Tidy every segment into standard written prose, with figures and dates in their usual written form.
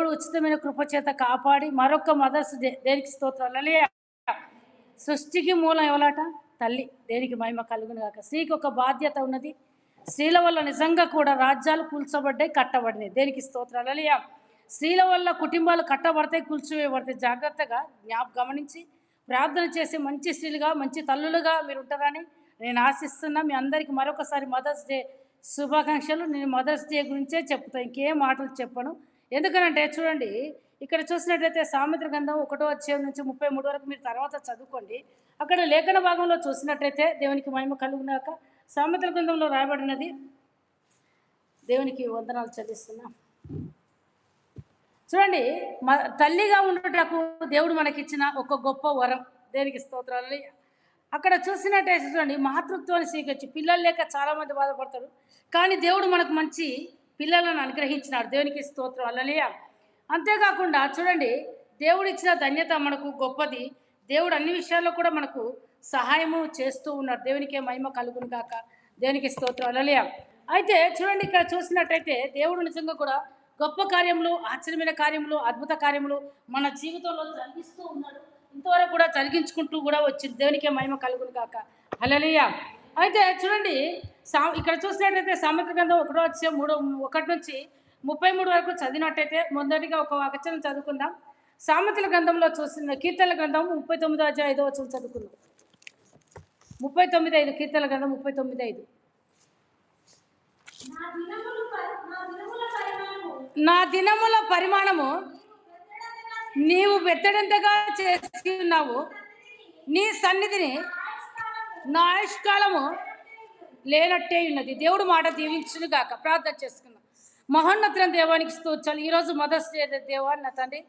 దేవుడు ఉచితమైన కృపచేత కాపాడి మరొక మదర్స్ డే దేనికి స్తోత్రాలు. హల్లెలూయా. సృష్టికి మూలం ఎవలాట? తల్లి. దేనికి మహిమ కలుగును గాక. స్త్రీకి ఒక బాధ్యత ఉన్నది. స్త్రీల వల్ల నిజంగా కూడా రాజ్యాలు కూల్చబడ్డాయి, కట్టబడినాయి. దేనికి స్తోత్రాలు. హల్లెలూయా. స్త్రీల వల్ల కుటుంబాలు కట్టబడతాయి, కూల్చివేయబడతాయి. జాగ్రత్తగా గమనించి ప్రార్థన చేసి మంచి స్త్రీలుగా, మంచి తల్లులుగా మీరు ఉంటారని నేను ఆశిస్తున్నా. మీ అందరికీ మరొకసారి మదర్స్ డే శుభాకాంక్షలు. నేను మదర్స్ డే గురించే చెప్తాను, ఇంకేం మాటలు చెప్పను. ఎందుకనంటే చూడండి, ఇక్కడ చూసినట్లయితే సామెతల గ్రంథం 1వ అధ్యాయం నుంచి 33 వరకు మీరు తర్వాత చదువుకోండి. అక్కడ లేఖన భాగంలో చూసినట్లయితే దేవునికి మహిమ కలుగునాక సామెతల గ్రంథంలో రాయబడినది. దేవునికి వందనాలు చెల్లిస్తున్నా. చూడండి, తల్లిగా ఉండటకు దేవుడు మనకిచ్చిన ఒక గొప్ప వరం. దేనికి స్తోత్రాలు. అక్కడ చూసినట్టయితే చూడండి, మాతృత్వాన్ని స్వీకరించి పిల్లలు లేక చాలామంది బాధపడతారు, కానీ దేవుడు మనకు మంచి పిల్లలను అనుగ్రహించినాడు. దేవునికి స్తోత్రం. హల్లెలూయా. అంతేకాకుండా చూడండి, దేవుడు ఇచ్చిన ధన్యత మనకు గొప్పది. దేవుడు అన్ని విషయాల్లో కూడా మనకు సహాయము చేస్తూ ఉన్నాడు. దేవునికే మహిమ కలుగును గాక. దేవునికి స్తోత్రం. హల్లెలూయా. అయితే చూడండి, ఇక్కడ చూసినట్టయితే దేవుడు నిజంగా కూడా గొప్ప కార్యములు, ఆశ్చర్యమైన కార్యములు, అద్భుత కార్యములు మన జీవితంలో జరిగిస్తూ ఉన్నాడు. ఇంతవరకు కూడా జరిగించుకుంటూ కూడా వచ్చింది. దేవునికే మహిమ కలుగును గాక. హల్లెలూయా. అయితే చూడండి, ఇక్కడ చూసినట్టయితే సామెతల గ్రంథం 1వ అధ్యాయం 1 నుంచి 33 వరకు చదివినట్టయితే మొదటిగా ఒక వచనం చదువుకుందాం. సామెతల గ్రంథంలో చూసిన కీర్తనల గ్రంథం 39వ అధ్యాయం 5వ వచనం చదువుకుందాం. 39:5 కీర్తనల గ్రంథం 39:5. నా దినముల పరిమాణము నీవు బెత్తడంతగా చేసి ఉన్నావు. నీ సన్నిధిని నా ఆయుష్కాలము లేనట్టే ఉన్నది. దేవుడు మాట దీవించును గాక. ప్రార్థన చేసుకున్నాం. మహోన్నతులైన దేవానికి స్తోత్రాలు. ఈరోజు మదర్స్ డే దేవా నా తండ్రి,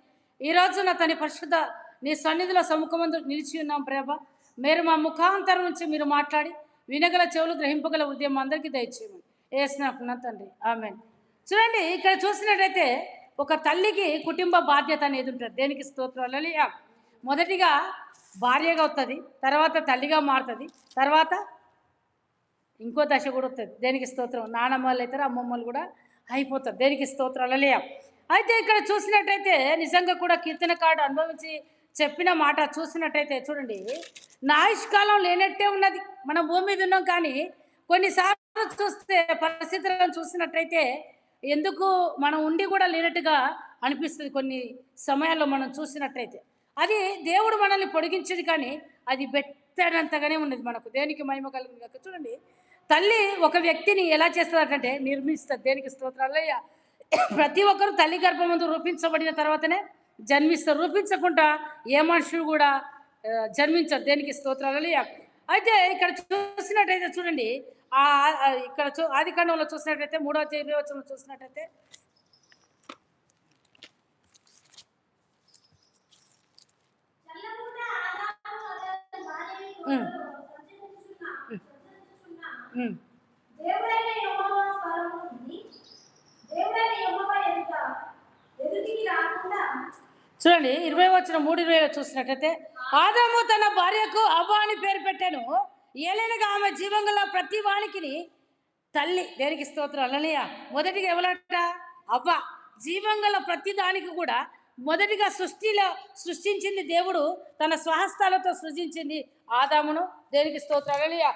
ఈరోజు నా తండ్రి పరిశుద్ధ నీ సన్నిధిలో సముఖమందు నిలిచి ఉన్నాం ప్రభ. మీరు మా ముఖాంతరం నుంచి మీరు మాట్లాడి వినగల చెవులు, గ్రహింపగల హృదయం అందరికీ దయచేయమని ఏసునామమున తండ్రి, ఆమేన్. చూడండి, ఇక్కడ చూసినట్టయితే ఒక తల్లికి కుటుంబ బాధ్యత అనేది ఉంటుంది. దేనికి స్తోత్రం. హల్లెలూయా. మొదటిగా భార్యగా వస్తుంది, తర్వాత తల్లిగా మారుతుంది, తర్వాత ఇంకో దశ కూడా వస్తుంది. దేనికి స్తోత్రం. నానమ్మలు అవుతారు, అమ్మమ్మలు కూడా అయిపోతారు. దేనికి స్తోత్రం. హల్లెలూయా. అయితే ఇక్కడ చూసినట్టయితే నిజంగా కూడా కీర్తనకారుడు అనుభవించి చెప్పిన మాట చూసినట్టయితే చూడండి, నా ఆయుష్కాలం లేనట్టే ఉన్నది. మనం భూమి మీద ఉన్నాం, కానీ కొన్నిసార్లు చూస్తే పరిస్థితులను చూసినట్టయితే ఎందుకు మనం ఉండి కూడా లేనట్టుగా అనిపిస్తుంది. కొన్ని సమయాల్లో మనం చూసినట్టయితే అది దేవుడు మనల్ని పొడిగించేది, కానీ అది బెట్టడంతగానే ఉన్నది మనకు. దేనికి మహిమ కలుగును గాక. చూడండి, తల్లి ఒక వ్యక్తిని ఎలా చేస్తుందంటే నిర్మిస్తుంది. దేనికి స్తోత్రాలు. ప్రతి ఒక్కరు తల్లి గర్భమందు రూపించబడిన తర్వాతనే జన్మిస్తారు. రూపించకుండా ఏ మనుషుడు కూడా జన్మించరు. దేనికి స్తోత్రాలు. అయితే ఇక్కడ చూసినట్టయితే చూడండి, ఇక్కడ ఆదికాండంలో చూసినట్టయితే 3వ అధ్యాయం 20వ వచనంలో చూసినట్టయితే చూడండి 20వ వచనం 3:20 చూసినట్టయితే ఆదాము తన భార్యకు అవ్వ అని పేరు పెట్టాను. ఏలైనగా ఆమె జీవంగల ప్రతి వానికి తల్లి. దేనికి స్తోత్రం. హల్లెలూయా. మొదటిగా ఎవరట? అవ్వ. జీవంగల ప్రతి దానికి కూడా మొదటిగా సృష్టించింది దేవుడు. తన స్వహస్తాలతో సృజించింది ఆదామును. దేనికి స్తోత్రం. హల్లెలూయా.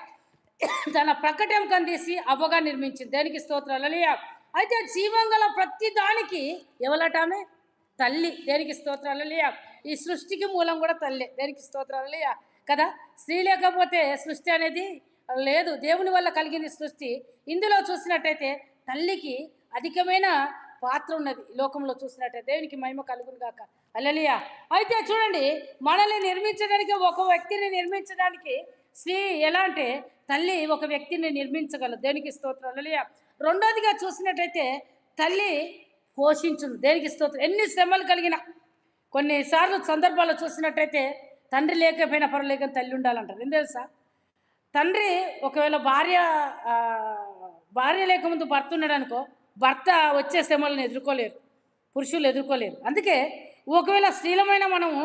తన ప్రకటెంకం తీసి అవ్వగా నిర్మించింది. దేనికి స్తోత్రం. హల్లెలూయా. అయితే జీవంగల ప్రతి దానికి ఎవరట? ఆమె తల్లి. దేనికి స్తోత్రం. హల్లెలూయా. ఈ సృష్టికి మూలం కూడా తల్లి. దేనికి స్తోత్రం. హల్లెలూయా కదా. స్త్రీ లేకపోతే సృష్టి అనేది లేదు. దేవుని వల్ల కలిగింది సృష్టి. ఇందులో చూసినట్టయితే తల్లికి అధికమైన పాత్ర ఉన్నది. లోకంలో చూసినట్టయితే దేవునికి మహిమ కలుగును గాక. హల్లెలూయా. అయితే చూడండి, మనల్ని నిర్మించడానికి, ఒక వ్యక్తిని నిర్మించడానికి స్త్రీ ఎలా అంటే తల్లి ఒక వ్యక్తిని నిర్మించగలదు. దేనికి స్తోత్రం. హల్లెలూయా. రెండోదిగా చూసినట్టయితే తల్లి పోషించును. దేనికి స్తోత్రం. ఎన్ని శ్రమలు కలిగిన కొన్నిసార్లు సందర్భాల్లో చూసినట్టయితే తండ్రి లేకపోయినా పర్వాలేదు, తల్లి ఉండాలంటారు. ఏం తెలుసా? తండ్రి ఒకవేళ భార్య లేకముందు భర్త ఉన్నాడు అనుకో, భర్త వచ్చే శ్రమలను ఎదుర్కోలేరు, పురుషులు ఎదుర్కోలేరు. అందుకే ఒకవేళ స్త్రీలమైన మనము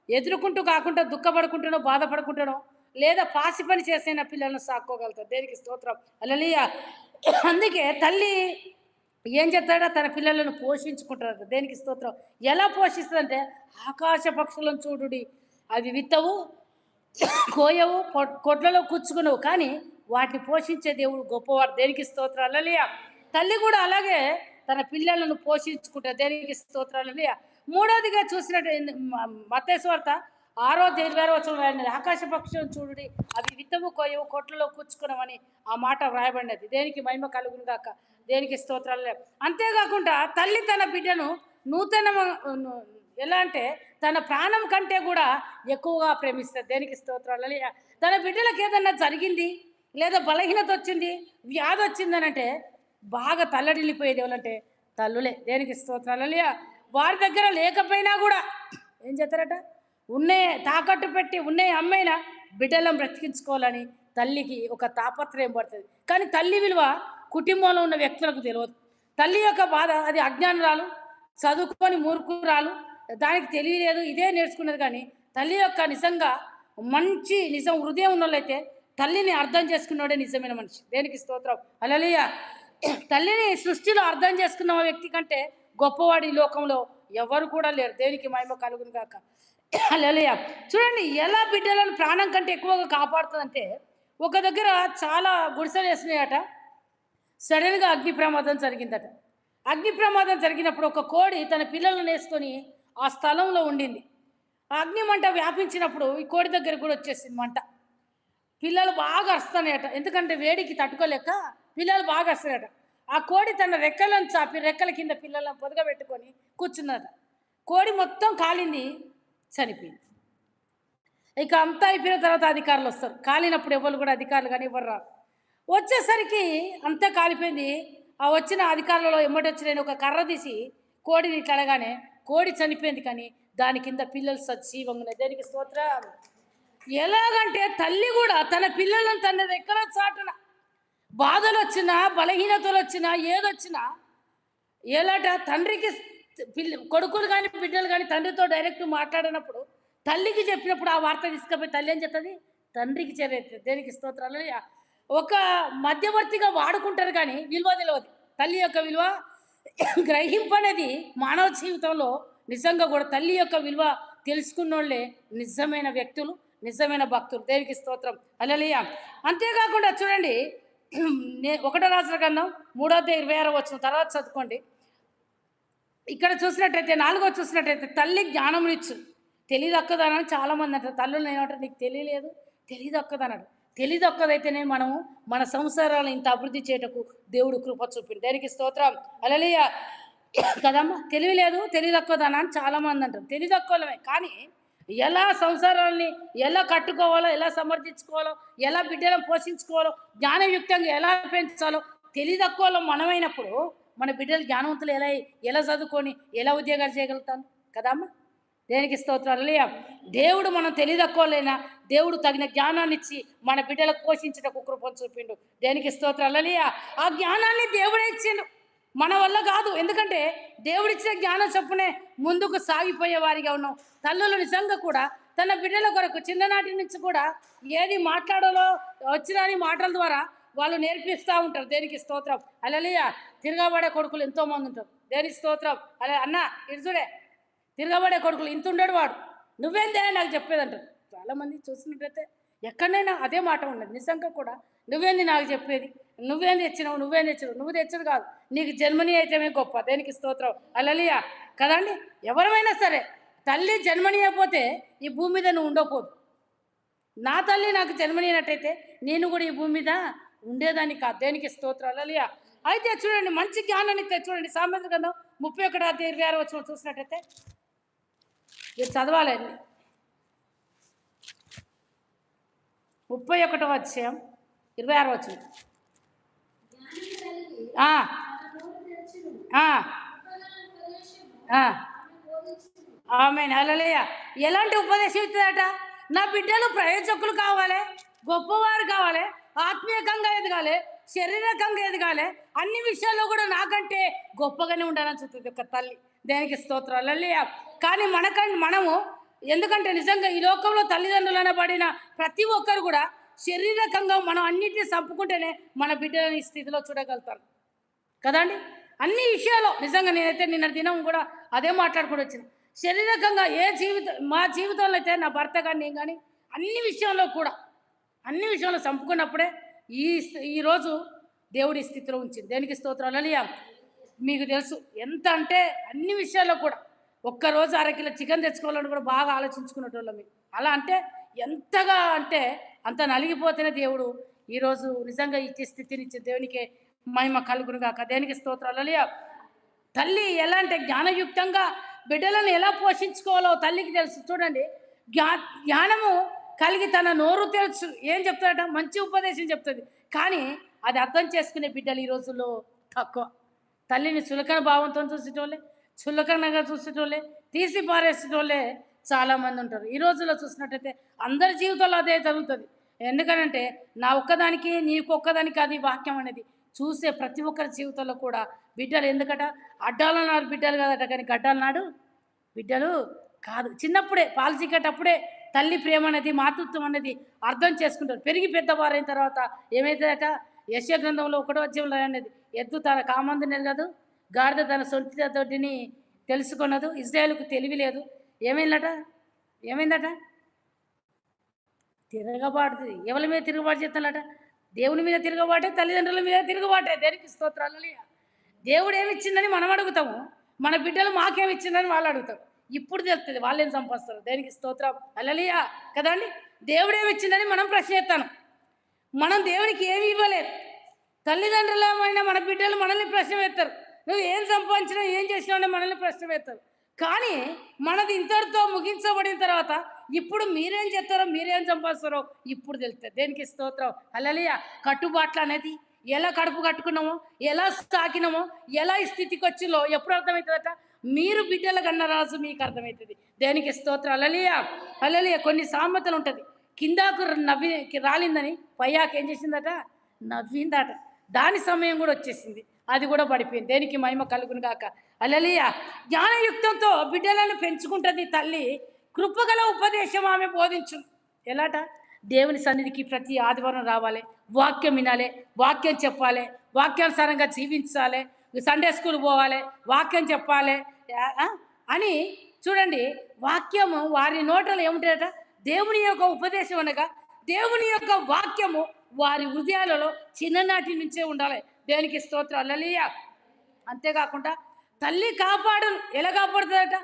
ఎదుర్కొంటూ కాకుండా దుఃఖపడుకుంటానో, బాధపడుకుంటానో, లేదా పాసి పని చేసైనా పిల్లలను సాక్కోగలుగుతారు. దేనికి స్తోత్రం. హల్లెలూయా. అందుకే తల్లి ఏం చేస్తాడో తన పిల్లలను పోషించుకుంటారు. దేనికి స్తోత్రం. ఎలా పోషిస్తుందంటే ఆకాశ పక్షులను చూడుడి, అవి విత్తవు, కోయవు, కొట్లలో కూర్చుకునవు, కానీ వాటిని పోషించే దేవుడు గొప్పవాడు. దేనికి స్తోత్రం. హల్లెలూయా. తల్లి కూడా అలాగే తన పిల్లలను పోషించుకుంటారు. దేనికి స్తోత్రం. హల్లెలూయా. మూడోదిగా చూసినట్టు మత్తయి సువార్త 6:26 ఆకాశ పక్షులను చూడుడి, అవి విత్తవు, కోయవు, కొట్లలో కూర్చుకునవని ఆ మాట వ్రాయబడినది. దేనికి మహిమ కలుగును గాక. దేనికి స్తోత్రాలు. అంతేకాకుండా తల్లి తన బిడ్డను నూతన ఎలా అంటే తన ప్రాణం కంటే కూడా ఎక్కువగా ప్రేమిస్తుంది. దేనికి స్తోత్రాలు. తన బిడ్డలకు ఏదన్నా జరిగింది, లేదా బలహీనత వచ్చింది, వ్యాధి వచ్చిందనంటే బాగా తల్లడిల్లిపోయేది ఎవరంటే తల్లులే. దేనికి స్తోత్రాలు. వారి దగ్గర లేకపోయినా కూడా ఏం చేస్తారట, ఉన్నే తాకట్టు పెట్టి ఉన్నే అమ్మైనా బిడ్డలను బ్రతికించుకోవాలని తల్లికి ఒక తాపత్రయం పడుతుంది. కానీ తల్లి విలువ కుటుంబంలో ఉన్న వ్యక్తులకు తెలియదు. తల్లి యొక్క బాధ, అది అజ్ఞానురాలు, చదువుకొని మూర్ఖురాలు, దానికి తెలియలేదు, ఇదే నేర్చుకున్నది. కానీ తల్లి యొక్క నిజంగా మంచి నిజం హృదయం ఉన్నోళ్ళైతే తల్లిని అర్థం చేసుకున్నాడే నిజమైన మనిషి. దేనికి స్తోత్రం. హల్లెలూయా. తల్లిని సృష్టిలో అర్థం చేసుకున్న వ్యక్తి కంటే గొప్పవాడు ఈ లోకంలో ఎవరు కూడా లేరు. దేనికి మహిమ కలుగును గాక. హల్లెలూయా. చూడండి ఎలా బిడ్డలను ప్రాణం కంటే ఎక్కువగా కాపాడుతుందంటే, ఒక దగ్గర చాలా గుడిసెలు వేసినాయట. సడన్గా అగ్ని ప్రమాదం జరిగిందట. అగ్ని ప్రమాదం జరిగినప్పుడు ఒక కోడి తన పిల్లలను వేసుకొని ఆ స్థలంలో ఉండింది. ఆ అగ్ని మంట వ్యాపించినప్పుడు ఈ కోడి దగ్గర కూడా వచ్చేసింది మంట. పిల్లలు బాగా అరుస్తున్నాయట, ఎందుకంటే వేడికి తట్టుకోలేక పిల్లలు బాగా అరుస్తున్నాయట. ఆ కోడి తన రెక్కలను చాపి రెక్కల కింద పిల్లలను పొదగబెట్టుకొని కూర్చున్నట. కోడి మొత్తం కాలింది, చనిపోయింది. ఇక అంతా అయిపోయిన తర్వాత అధికారులు వస్తారు. కాలినప్పుడు ఎవరు కూడా అధికారులు కానీ ఎవరు రారు. వచ్చేసరికి అంతా కాలిపోయింది. ఆ వచ్చిన అధికారులలో ఎమ్మటి వచ్చిన ఒక కర్ర తీసి కోడిని ఇట్లా అనగానే కోడి చనిపోయింది, కానీ దాని కింద పిల్లలు సజీవంగా. దేనికి స్తోత్రం. ఎలాగంటే తల్లి కూడా తన పిల్లలను తన రెక్కల చాటున బాధలు వచ్చినా, బలహీనతలు వచ్చినా, ఏదొచ్చినా ఎలాట తండ్రికి కొడుకులు కానీ బిడ్డలు కానీ తండ్రితో డైరెక్ట్ మాట్లాడినప్పుడు తల్లికి చెప్పినప్పుడు ఆ వార్త తీసుకుపోయి తల్లి ఏం చెప్తుంది, తండ్రికి చేరేస్తుంది. దేనికి స్తోత్రాలు. ఒక మధ్యవర్తిగా వాడుకుంటారు కానీ విలువ తెలియదు. తల్లి యొక్క విలువ గ్రహింపు అనేది మానవ జీవితంలో నిజంగా కూడా తల్లి యొక్క విలువ తెలుసుకున్నోళ్ళే నిజమైన వ్యక్తులు, నిజమైన భక్తులు. దేనికి స్తోత్రం. హల్లెలూయా. అంతేకాకుండా చూడండి, 1 రాజుల గ్రంథం 3:26 తర్వాత చదువుకోండి. ఇక్కడ చూసినట్టయితే 4 చూసినట్టయితే తల్లి జ్ఞానమునిచ్చు. తెలియదక్కదనని చాలామంది అంటారు. తల్లులు ఏమంటారు, నీకు తెలియలేదు, తెలియదక్కదన్నాడు. తెలియదక్కదైతేనే మనము మన సంసారాలు ఇంత అభివృద్ధి చేయటకు దేవుడు కృప చూపింది. దానికి స్తోత్రం. హల్లెలూయా. కదమ్మా, తెలియలేదు, తెలియదక్కదన అని చాలామంది అంటారు. తెలియదక్కలమే, కానీ ఎలా సంసారాలని ఎలా కట్టుకోవాలో, ఎలా సమర్థించుకోవాలో, ఎలా బిడ్డలను పోషించుకోవాలో, జ్ఞానయుక్తంగా ఎలా పెంచాలో తెలియదక్కువలో మనమైనప్పుడు మన బిడ్డలు జ్ఞానవంతులు ఎలా ఎలా చదువుకొని ఎలా ఉద్యోగాలు చేయగలుగుతాను కదమ్మా. దేనికి స్తోత్రాలు. దేవుడు మనం తెలియదక్కువలేనా దేవుడు తగిన జ్ఞానాన్ని ఇచ్చి మన బిడ్డలకు పోషించటకు కృపను చూపిండు. దేనికి స్తోత్రాలు. ఆ జ్ఞానాన్ని దేవుడే ఇచ్చిండు, మన వల్ల కాదు. ఎందుకంటే దేవుడిచ్చిన జ్ఞానం చొప్పునే ముందుకు సాగిపోయే వారిగా ఉన్నాం. తల్లులు నిజంగా కూడా తన బిడ్డల కొరకు చిన్ననాటి నుంచి కూడా ఏది మాట్లాడాలో వచ్చిన మాటల ద్వారా వాళ్ళు నేర్పిస్తూ ఉంటారు. దేనికి స్తోత్రం. హల్లెలూయా. తిరగబడే కొడుకులు ఎంతోమంది ఉంటారు. దేనికి స్తోత్రం. అలా అన్న ఇరుజుడే తిరగబడే కొడుకులు ఇంత ఉండడు వాడు, నువ్వేందే నాకు చెప్పేదంటారు. చాలామంది చూసినట్టయితే ఎక్కడైనా అదే మాట ఉన్నది. నిజంగా కూడా నువ్వేంది నాకు చెప్పేది, నువ్వేం తెచ్చినావు, నువ్వేం తెచ్చినావు, నువ్వు తెచ్చదు కాదు, నీకు జన్మని అయితేనే గొప్ప. దేనికి స్తోత్రం. హల్లెలూయా. కదండి, ఎవరైనా సరే తల్లి జన్మని అయిపోతే ఈ భూమి మీద నువ్వు ఉండకపోదు. నా తల్లి నాకు జన్మనినట్టయితే నేను కూడా ఈ భూమి మీద ఉండేదాన్ని కాదు. దేనికి స్తోత్రం. హల్లెలూయా. అయితే చూడండి, మంచి జ్ఞానాన్ని చూడండి. సామెతల గ్రంథం 31:26 చూసినట్టయితే మీరు చదవాలి. 31:26 ఆమేన్. హల్లెలూయా. ఎలాంటి ఉపదేశం ఇస్తుందట, నా బిడ్డలు ప్రయోజకులు కావాలి, గొప్పవారు కావాలి, ఆత్మీయకంగా ఎదగాలి, శారీరకంగా ఎదగాలి, అన్ని విషయాల్లో కూడా నాకంటే గొప్పగానే ఉండాలని చూస్తుంది ఒక తల్లి. దేనికి స్తోత్రాలు. హల్లెలూయా. కానీ మనము ఎందుకంటే నిజంగా ఈ లోకంలో తల్లిదండ్రులు అనబడిన ప్రతి ఒక్కరు కూడా శారీరకంగా మనం అన్నింటినీ చంపుకుంటేనే మన బిడ్డలని ఈ స్థితిలో చూడగలుగుతారు కదండి. అన్ని విషయాల్లో నిజంగా నేనైతే నిన్న దినం కూడా అదే మాట్లాడుకుంటూ వచ్చిన. శారీరకంగా మా జీవితంలో అయితే నా భర్త కానీ నేను కానీ అన్ని విషయంలో చంపుకున్నప్పుడే ఈరోజు దేవుడి స్థితిలో ఉంచింది. దేనికి స్తోత్రాలు. హల్లెలూయా. మీకు తెలుసు ఎంత అంటే అన్ని విషయాల్లో కూడా ఒక్కరోజు అరకిలో చికెన్ తెచ్చుకోవాలని కూడా బాగా ఆలోచించుకునేటోళ్ళం మేము. అలా అంటే ఎంతగా అంటే అంత నలిగిపోతేనే దేవుడు ఈరోజు నిజంగా ఇచ్చే స్థితినిచ్చే దేవునికే మహిమ కలుగును గాక. దేనికి స్తోత్రాలు. హల్లెలూయా. తల్లి ఎలా అంటే జ్ఞానయుక్తంగా బిడ్డలను ఎలా పోషించుకోవాలో తల్లికి తెలుసు. చూడండి, జ్ఞానము కలిగి తన నోరు తెలుసు. ఏం చెప్తాడట? మంచి ఉపదేశం చెప్తుంది. కానీ అది అర్థం చేసుకునే బిడ్డలు ఈ రోజుల్లో తక్కువ. తల్లిని చులకన భావంతో చూసేటోళ్ళే, చులకనగా చూసేటోళ్ళే, తీసి పారేసేటోళ్ళే చాలామంది ఉంటారు. ఈ రోజుల్లో చూసినట్టయితే అందరి జీవితంలో అదే జరుగుతుంది. ఎందుకనంటే నా ఒక్కదానికి నీకొక్కదానికి అది వాక్యం అనేది చూసే ప్రతి ఒక్కరి జీవితంలో కూడా బిడ్డలు ఎందుకట అడ్డాలన్నాడు బిడ్డలు కాదట, కానీ గడ్డాలన్నాడు బిడ్డలు కాదు. చిన్నప్పుడే పాలు చీకటప్పుడే తల్లి ప్రేమ అనేది మాతృత్వం అనేది అర్థం చేసుకుంటారు. పెరిగి పెద్దవారైన తర్వాత ఏమైతుందట? యెషయా గ్రంథంలో 1వ అధ్యాయంలో అనేది ఎద్దు తన కామందునేది కాదు, గాడిద తన సొంత తోటిని తెలుసుకున్నదు, ఇజ్రాయేలుకు తెలివి లేదు. ఏమైందట? తిరగబాటుది. ఎవరి మీద తిరుగుబాటు చేస్తానట? దేవుని మీద తిరగబాటే, తల్లిదండ్రుల మీద తిరగబాటే. దేనికి స్తోత్రాలు. హల్లెలూయా. దేవుడు ఏమిచ్చిందని మనం అడుగుతాము, మన బిడ్డలు మాకేమిచ్చిందని వాళ్ళు అడుగుతారు. ఇప్పుడు తెలుస్తుంది వాళ్ళు ఏం సంపాదిస్తారు. దేనికి స్తోత్రం. హల్లెలూయా కదండి. దేవుడు ఏమిచ్చిందని మనం ప్రశ్న ఎత్తాను. మనం దేవునికి ఏమి ఇవ్వలేదు. తల్లిదండ్రులమైన మన బిడ్డలు మనల్ని ప్రశ్న వేస్తారు. నువ్వు ఏం సంపాదించినా ఏం చేసినావు మనల్ని ప్రశ్న వేస్తారు. కానీ మనది ఇంతటితో ముగించబడిన తర్వాత ఇప్పుడు మీరేం చేస్తారో మీరేం సంపాదిస్తారో ఇప్పుడు తెలుస్తుంది. దేనికి స్తోత్రం. హల్లెలూయా. కట్టుబాట్లు అనేది ఎలా కడుపు కట్టుకున్నామో, ఎలా సాకినామో, ఎలా ఈ స్థితికి వచ్చిందో ఎప్పుడు అర్థమవుతుందట? మీరు బిడ్డల కన్న రాజు మీకు అర్థమవుతుంది. దేనికి స్తోత్రం. హల్లెలూయా. హల్లెలూయా. కొన్ని సామెతలు ఉంటుంది. కిందాకు రాలిందని పయ్యాకు ఏం చేసిందట? నవ్విందట. దాని సమయం కూడా వచ్చేసింది, అది కూడా పడిపోయింది. దేనికి మహిమ కలుగును గాక. హల్లెలూయా. జ్ఞానయుక్తంతో బిడ్డలను పెంచుకుంటుంది తల్లి. కృపగల ఉపదేశం ఆమె బోధించు. ఎలాట? దేవుని సన్నిధికి ప్రతి ఆదివారం రావాలి, వాక్యం వినాలి, వాక్యం చెప్పాలి, వాక్యానుసారంగా జీవించాలి, సండే స్కూల్ పోవాలి, వాక్యం చెప్పాలి అని. చూడండి, వాక్యము వారి నోటలు ఏముంటాయట? దేవుని యొక్క ఉపదేశం అనగా దేవుని యొక్క వాక్యము వారి హృదయాలలో చిన్ననాటి నుంచే ఉండాలి. దేనికి స్తోత్రాలు. హల్లెలూయా. అంతేకాకుండా తల్లి కాపాడు. ఎలా కాపాడుతుందట?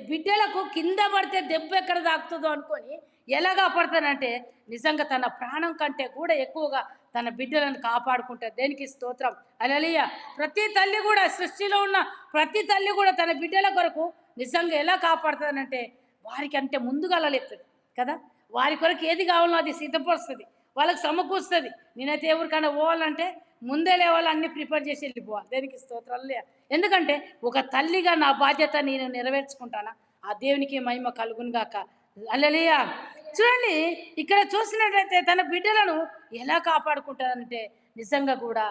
బిడ్డలకు కింద పడితే దెబ్బ ఎక్కడ తాకుతుందో అనుకొని ఎలా కాపాడుతానంటే నిజంగా తన ప్రాణం కంటే కూడా ఎక్కువగా తన బిడ్డలను కాపాడుకుంటారు. దేనికి స్తోత్రం. హల్లెలూయా. ప్రతి తల్లి కూడా, సృష్టిలో ఉన్న ప్రతి తల్లి కూడా తన బిడ్డల కొరకు నిజంగా ఎలా కాపాడుతుందంటే వారికి అంటే ముందుగా అలలేస్తుంది కదా. వారి కొరకు ఏది కావాలో అది సిద్ధపరుస్తుంది, వాళ్ళకి సమకూరుస్తుంది. నేనైతే ఎవరికైనా పోవాలంటే ముందే లేవాలి, అన్ని ప్రిపేర్ చేసి వెళ్ళిపోవాలి. దేనికి స్తోత్రాలు. ఎందుకంటే ఒక తల్లిగా నా బాధ్యత నేను నెరవేర్చుకుంటానా. ఆ దేవునికి మహిమ కలుగును గాక. హల్లెలూయా. చూడండి, ఇక్కడ చూసినట్లయితే తన బిడ్డలను ఎలా కాపాడుకుంటారంటే నిజంగా కూడా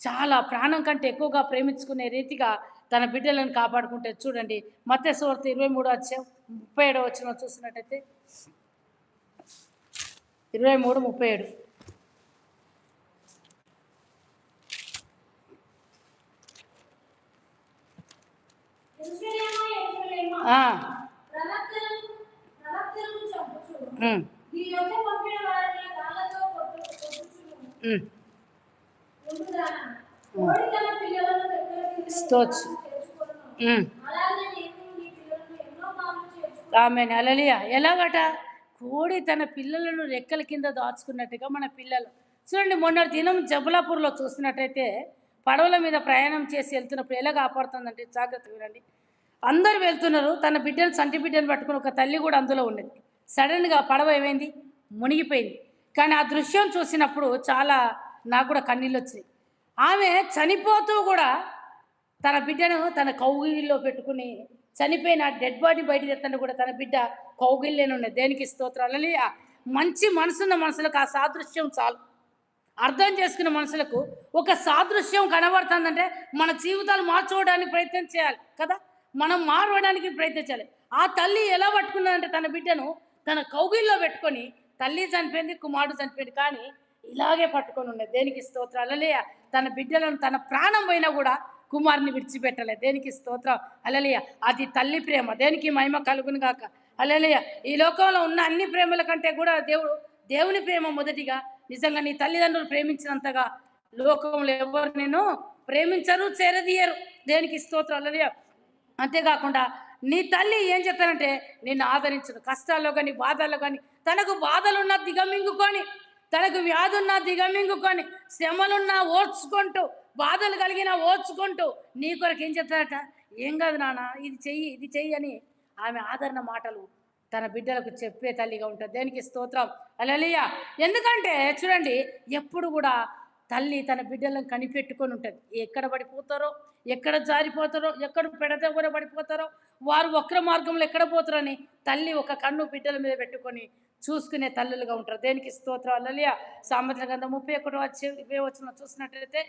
చాలా ప్రాణం కంటే ఎక్కువగా ప్రేమించుకునే రీతిగా తన బిడ్డలను కాపాడుకుంటే. చూడండి, మత్తయి సువార్త 23వ అధ్యాయం 37వ వచనం చూసినట్టయితే 23:37. ఆమేన్. హల్లెలూయా. ఎలాగట? కోడి తన పిల్లలను రెక్కల కింద దాచుకున్నట్టుగా మన పిల్లలు. చూడండి, మొన్న దినం జబలాపూర్లో చూసినట్టయితే పడవల మీద ప్రయాణం చేసి వెళ్తున్నప్పుడు ఎలా కాపాడుతుందంటే, జాగ్రత్త వినండి. అందరు వెళ్తున్నారు, తన బిడ్డను, సంటి బిడ్డను పట్టుకుని ఒక తల్లి కూడా అందులో ఉండేది. సడన్గా పడవ ఏమైంది? మునిగిపోయింది. కానీ ఆ దృశ్యం చూసినప్పుడు చాలా నాకు కూడా కన్నీళ్ళు వచ్చినాయి. ఆమె చనిపోతూ కూడా తన బిడ్డను తన కౌగిలిలో పెట్టుకుని, చనిపోయిన డెడ్ బాడీ బయట తెస్తాను కూడా తన బిడ్డ కౌగిలిలోనే ఉన్నది. దేనికి స్తోత్రాలు. హల్లెలూయా. మంచి మనసున్న మనుషులకు ఆ సాదృశ్యం చాలు. అర్థం చేసుకున్న మనుషులకు ఒక సాదృశ్యం కనబడుతుందంటే మన జీవితాలు మార్చుకోవడానికి ప్రయత్నం చేయాలి కదా, మనం మారవడానికి ప్రయత్నించాలి. ఆ తల్లి ఎలా పట్టుకున్నదంటే తన బిడ్డను తన కౌగిల్లో పెట్టుకొని, తల్లి చనిపోయింది, కుమారుడు చనిపోయింది, కానీ ఇలాగే పట్టుకొని ఉన్నది. దేనికి స్తోత్రం హల్లెలూయా. తన బిడ్డలను తన ప్రాణం పోయినా కూడా కుమారుని విడిచిపెట్టలేదు. దేనికి స్తోత్రం హల్లెలూయా. అది తల్లి ప్రేమ. దేనికి మహిమ కలుగును గాక హల్లెలూయా. ఈ లోకంలో ఉన్న అన్ని ప్రేమల కంటే కూడా దేవుని ప్రేమ మొదటిగా. నిజంగా నీ తల్లిదండ్రులు ప్రేమించినంతగా లోకంలో ఎవరు నేను ప్రేమించరు, చేరదీయరు. దేనికి స్తోత్రం హల్లెలూయా. అంతేకాకుండా నీ తల్లి ఏం చెప్తానంటే నిన్ను ఆదరించదు. కష్టాల్లో కానీ బాధల్లో కానీ తనకు బాధలున్నా దిగమింగుకొని, తనకు వ్యాధున్నా దిగమింగుకొని, శ్రమలున్నా ఓర్చుకుంటూ, బాధలు కలిగినా ఓర్చుకుంటూ నీ కొరకు ఏం చెప్తారట, ఏం కాదు నాన్న, ఇది చెయ్యి ఇది చెయ్యి అని ఆమె ఆదరణ మాటలు తన బిడ్డలకు చెప్పే తల్లిగా ఉంటుంది. దేనికి స్తోత్రం హల్లెలూయా. ఎందుకంటే చూడండి, ఎప్పుడు కూడా తల్లి తన బిడ్డలను కనిపెట్టుకొని ఉంటుంది. ఎక్కడ పడిపోతారో, ఎక్కడ జారిపోతారో, ఎక్కడ పెడదగర పడిపోతారో, వారు వక్ర మార్గంలో ఎక్కడ పోతారని తల్లి ఒక కన్ను బిడ్డల మీద పెట్టుకొని చూసుకునే తల్లులుగా ఉంటారు. దేనికి స్తోత్రం హల్లెలూయా. సామెతల గ్రంథం 31 వచనం చూసినట్లయితే,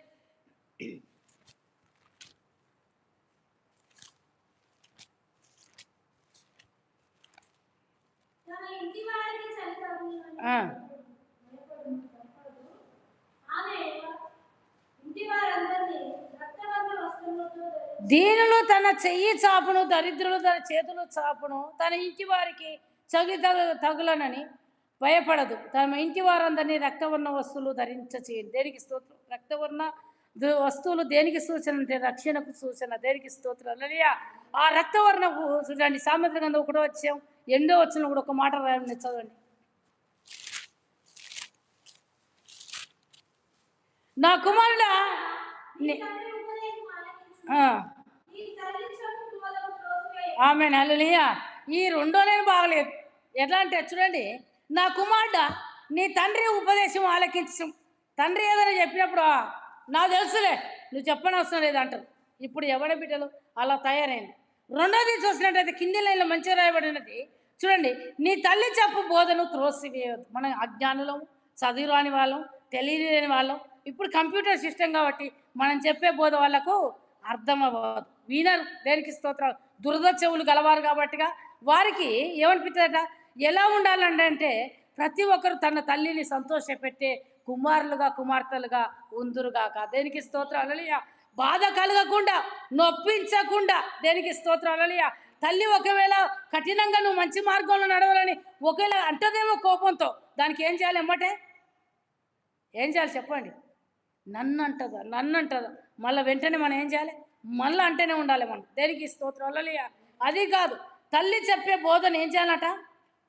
దీనులు తన చెయ్యి చాపును, దరిద్రులు తన చేతులు చాపును, తన ఇంటి వారికి చగి తగులనని భయపడదు. తమ ఇంటి వారందరినీ రక్తవర్ణ వస్తువులు ధరించచేయండి. దేనికి స్తోత్రం. రక్తవర్ణ వస్తువులు దేనికి సూచన అంటే రక్షణకు సూచన. దేనికి స్తోత్రం హల్లెలూయా. ఆ రక్తవర్ణకు చూడండి, సామెతల గ్రంథం 1 కూడా ఒక మాట రాయండి, చదవండి. నా కుమారుడా ఆమేన్ హల్లెలూయా. ఈ రెండోనేది బాగలేదు. ఎట్లా అంటే చూడండి, నా కుమారుడా నీ తండ్రి ఉపదేశం ఆలకించు. తండ్రి ఏదైనా చెప్పినప్పుడు నాకు తెలుసులే, నువ్వు చెప్పనవసరం లేదంటారు. ఇప్పుడు ఎవరి బిడ్డలు అలా తయారైంది. రెండోది చూసినట్టయితే కింది లైన్లో మంచిగా రాయబడినది చూడండి, నీ తల్లి చెప్పు బోధను త్రోసివేయవద్దు. మనం అజ్ఞానులం, చదువురాని వాళ్ళం, తెలియలేని వాళ్ళం. ఇప్పుడు కంప్యూటర్ సిస్టమ్ కాబట్టి మనం చెప్పే బోధ వాళ్ళకు అర్థం అవ్వదు, వినరు. దేనికి స్తోత్రాలు. దురద చెవులు గలవారు కాబట్టిగా వారికి ఏమనిపిస్తుందట, ఎలా ఉండాలంటే ప్రతి ఒక్కరు తన తల్లిని సంతోషపెట్టే కుమారులుగా కుమార్తెలుగా ఉందురుగాక. దేనికి స్తోత్రాలు హల్లెలూయా. బాధ కలగకుండా, నొప్పించకుండా. దేనికి స్తోత్రాలు హల్లెలూయా. తల్లి ఒకవేళ కఠినంగా నువ్వు మంచి మార్గంలో నడవాలని ఒకవేళ అంటదేమో కోపంతో, దానికి ఏం చేయాలి, ఎమ్మటే ఏం చేయాలి చెప్పండి. నన్ను అంటదా మళ్ళీ వెంటనే మనం ఏం చేయాలి, మళ్ళీ అంటేనే ఉండాలి మనం. దేనికి స్తోత్రం హల్లెలూయా. అది కాదు, తల్లి చెప్పే బోధన ఏం చేయాలట,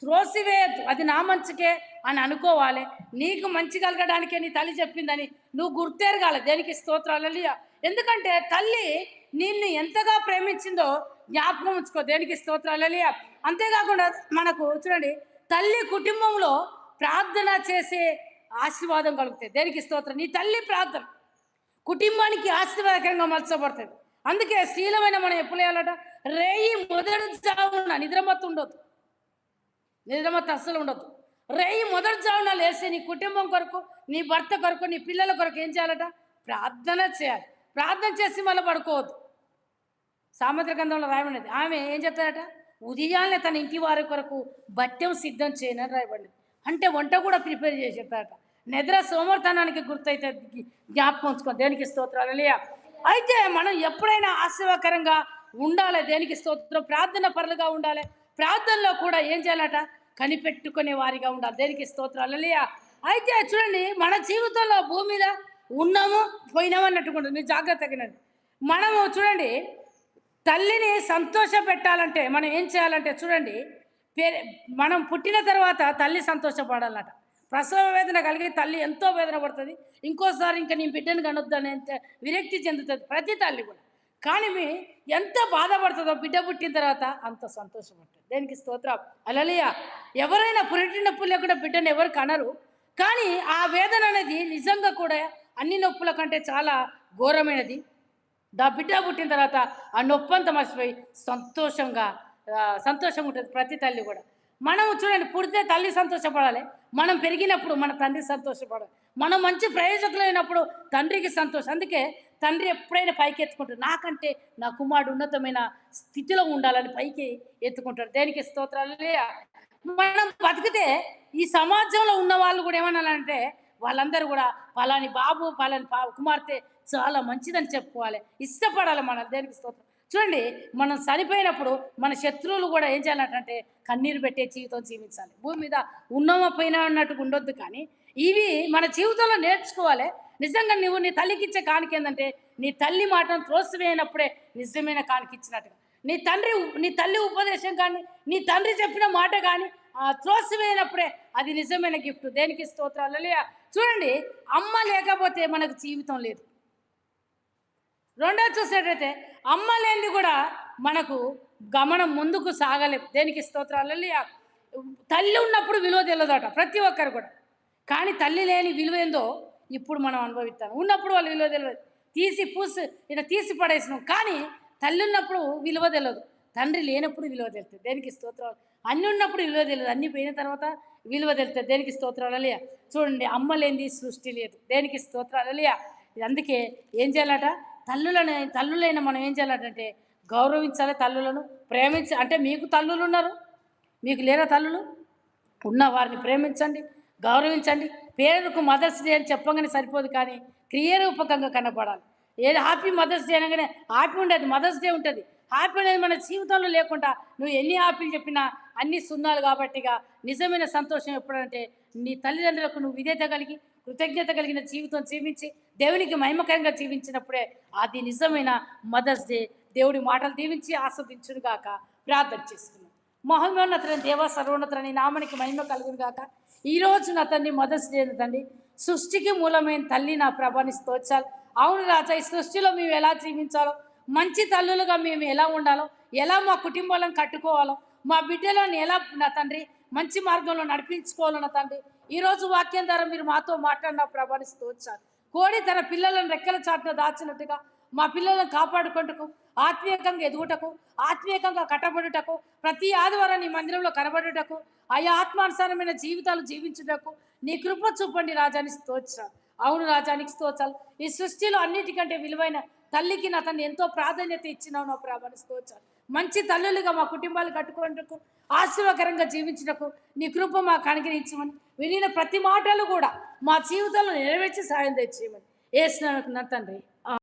త్రోసివేయద్దు. అది నా మంచికే అని అనుకోవాలి. నీకు మంచి కలగడానికే నీ తల్లి చెప్పిందని నువ్వు గుర్తెరగాలి. దేనికి స్తోత్రం హల్లెలూయా. ఎందుకంటే తల్లి నిన్ను ఎంతగా ప్రేమించిందో జ్ఞాపకం ఉంచుకో. దేనికి స్తోత్రం హల్లెలూయా. అంతేకాకుండా మనకు చూడండి, తల్లి కుటుంబంలో ప్రార్థన చేసే ఆశీర్వాదం కలుగుతాయి. దేనికి స్తోత్రం. నీ తల్లి ప్రార్థన కుటుంబానికి ఆశీర్వాదకరంగా మలచబడుతుంది. అందుకే శీలమైన మనం ఎప్పుడు వేయాలట, రేయి మొదటి జామున నిద్రమత్తు ఉండదు, నిద్రమత్తు అస్సలు ఉండదు. రేయి మొదటి జామున లేసి నీ కుటుంబం కొరకు, నీ భర్త కొరకు, నీ పిల్లల కొరకు ఏం చేయాలట, ప్రార్థన చేయాలి. ప్రార్థన చేసి మళ్ళీ పడుకోవద్దు. సామెతల గ్రంథంలో రాయబడినది. ఆమె ఏం చెప్తారట, ఉదయాన్నే తన ఇంటి వారి కొరకు భత్యం సిద్ధం చేయనని రాయబడింది. అంటే వంట కూడా ప్రిపేర్ చేసి చెప్తారట. నిద్ర సోమర్తనానికి గుర్తయితే జ్ఞాపకం ఉంచుకో. దేనికి స్తోత్రాలు హల్లెలూయా. అయితే మనం ఎప్పుడైనా ఆశీర్వాదకరంగా ఉండాలి. దేనికి స్తోత్రం. ప్రార్థన పరులుగా ఉండాలి. ప్రార్థనలో కూడా ఏం చేయాలట, కనిపెట్టుకునే వారిగా ఉండాలి. దేనికి స్తోత్రాలు హల్లెలూయా. అయితే చూడండి, మన జీవితంలో భూమి మీద ఉన్నాము పోయినాము అన్నట్టుకుంటుంది. మీరు జాగ్రత్తగా మనము చూడండి, తల్లిని సంతోష పెట్టాలంటే మనం ఏం చేయాలంటే చూడండి, మనం పుట్టిన తర్వాత తల్లి సంతోషపడాలన్నట. ప్రసవ వేదన కలిగి తల్లి ఎంతో వేదన పడుతుంది. ఇంకోసారి ఇంకా నీ బిడ్డను కనొద్దని ఎంత విరక్తి చెందుతుంది ప్రతి తల్లి కూడా. కానీ ఎంత బాధపడుతుందో బిడ్డ పుట్టిన తర్వాత అంత సంతోషపడుతుంది. దేనికి స్తోత్రం హల్లెలూయా. ఎవరైనా పురిటి నొప్పులు లేకుండా బిడ్డను ఎవరు కనరు. కానీ ఆ వేదన అనేది నిజంగా కూడా అన్ని నొప్పుల కంటే చాలా ఘోరమైనది. బిడ్డ పుట్టిన తర్వాత ఆ నొప్పంతా మర్చిపోయి సంతోషంగా ఉంటుంది ప్రతి తల్లి కూడా. మనం చూడండి, పుడితే తల్లి సంతోషపడాలి, మనం పెరిగినప్పుడు మన తండ్రి సంతోషపడాలి, మనం మంచి ప్రయోజకులైనప్పుడు తండ్రికి సంతోషం. అందుకే తండ్రి ఎప్పుడైనా పైకి ఎత్తుకుంటాడు, నాకంటే నా కుమారుడు ఉన్నతమైన స్థితిలో ఉండాలని పైకి ఎత్తుకుంటాడు. దేనికి స్తోత్రాలు. మనం బతికితే ఈ సమాజంలో ఉన్న వాళ్ళు కూడా ఏమన్నారంటే వాళ్ళందరూ కూడా పలాని బాబు పలాని కుమార్తె చాలా మంచిదని చెప్పుకోవాలి, ఇష్టపడాలి మన దేనికి స్తోత్రం. చూడండి, మనం చనిపోయినప్పుడు మన శత్రువులు కూడా ఏం చేయాలంటే కన్నీరు పెట్టే జీవితం జీవించాలి. భూమి మీద ఉన్నమా పోయినా అన్నట్టుగా ఉండొద్దు. కానీ ఇవి మన జీవితంలో నేర్చుకోవాలి. నిజంగా నువ్వు నీ తల్లికి ఇచ్చే కానుక ఏంటంటే నీ తల్లి మాటను త్రోసివేయనప్పుడే నిజమైన కానుక ఇచ్చినట్టుగా. నీ తల్లి ఉపదేశం కానీ నీ తండ్రి చెప్పిన మాట కానీ త్రోసివేయనప్పుడే అది నిజమైన గిఫ్ట్. దేనికి స్తోత్రాలు. చూడండి, అమ్మ లేకపోతే మనకు జీవితం లేదు. రెండోది చూసేటైతే అమ్మ లేనిది కూడా మనకు గమనం ముందుకు సాగలేం. దేనికి స్తోత్రాలు. తల్లి ఉన్నప్పుడు విలువ తెలియదట ప్రతి ఒక్కరు కూడా. కానీ తల్లి లేని విలువ ఏందో ఇప్పుడు మనం అనుభవిస్తాం. ఉన్నప్పుడు వాళ్ళు విలువ తెలియదు, ఇలా తీసి పడేసినాం. కానీ తల్లి ఉన్నప్పుడు విలువ తెలియదు, తండ్రి లేనప్పుడు విలువ తెలుస్తుంది. దేనికి స్తోత్రాలు. అన్నీ ఉన్నప్పుడు విలువ తెలియదు, అన్నీ పోయిన తర్వాత విలువ తెలుస్తుంది. దేనికి స్తోత్రాలు. చూడండి, అమ్మ లేనిది సృష్టి లేదు. దేనికి స్తోత్రాలు. అందుకే ఏం చేయాలట, తల్లులైన మనం ఏం చేయాలంటే గౌరవించాలి, తల్లులను ప్రేమించాలి. అంటే మీకు తల్లులు ఉన్నారు, మీకు లేరా తల్లులు? ఉన్న వారిని ప్రేమించండి, గౌరవించండి. పేరుకు మదర్స్ డే అని చెప్పగానే సరిపోదు, కానీ క్రియారూపకంగా కనపడాలి. ఏది హ్యాపీ మదర్స్ డే అనగానే హ్యాపీ ఉండేది, మదర్స్ డే ఉంటుంది. హ్యాపీ అనేది మన జీవితంలో లేకుండా నువ్వు ఎన్ని హ్యాపీలు చెప్పినా అన్ని సున్నాలు. కాబట్టిగా నిజమైన సంతోషం ఎప్పుడంటే నీ తల్లిదండ్రులకు నువ్వు విధేయత కలిగి కృతజ్ఞత కలిగిన జీవితం జీవించి దేవునికి మహిమకరంగా జీవించినప్పుడే అది నిజమైన మదర్స్ డే. దేవుడి మాటలు దీవించి ఆస్వాదించునుగాక. ప్రార్థన చేస్తున్నాను. మహోన్నతులైన దేవ, సర్వోన్నతులని నామానికి మహిమ కలుగును గాక. ఈరోజు నా తండ్రి మదర్స్ డే తండ్రి, సృష్టికి మూలమైన తల్లి నా ప్రభాని స్తోత్రాలు. అవును రాజా, ఈ సృష్టిలో మేము ఎలా జీవించాలో, మంచి తల్లులుగా మేము ఎలా ఉండాలో, ఎలా మా కుటుంబాలను కట్టుకోవాలో, మా బిడ్డలను ఎలా నా తండ్రి మంచి మార్గంలో నడిపించుకోవాలో నా తండ్రి, ఈరోజు వాక్యం ద్వారా మీరు మాతో మాట్లాడిన ప్రభాని స్తోత్రాలు. కోడి తన పిల్లలను రెక్కల చాటున దాచినట్టుగా మా పిల్లలను కాపాడుకుంటకు, ఆత్మీయంగా ఎదుగుటకు, ఆత్మీయంగా కట్టబడుటకు, ప్రతి ఆదివారం నీ మందిరంలో కనబడుటకు, ఆయా ఆత్మానుసారమైన జీవితాలు జీవించుటకు నీ కృప చూపండి రాజాని స్తోత్రాలు. అవును రాజానికి స్తోత్రాలు. ఈ సృష్టిలో అన్నిటికంటే విలువైన తల్లికి నా తను ఎంతో ప్రాధాన్యత ఇచ్చినావు నా ప్రభాని స్తోత్రాలు. మంచి తల్లులుగా మా కుటుంబాలు కట్టుకునేందుకు, ఆశీర్వకరంగా జీవించుటకు నీ కృప మాకు అనుగ్రహించమని, వినిన ప్రతి మాటలు కూడా మా జీవితంలో నెరవేర్చి సాయం తెచ్చేయమని యేసు నామమున తండ్రి.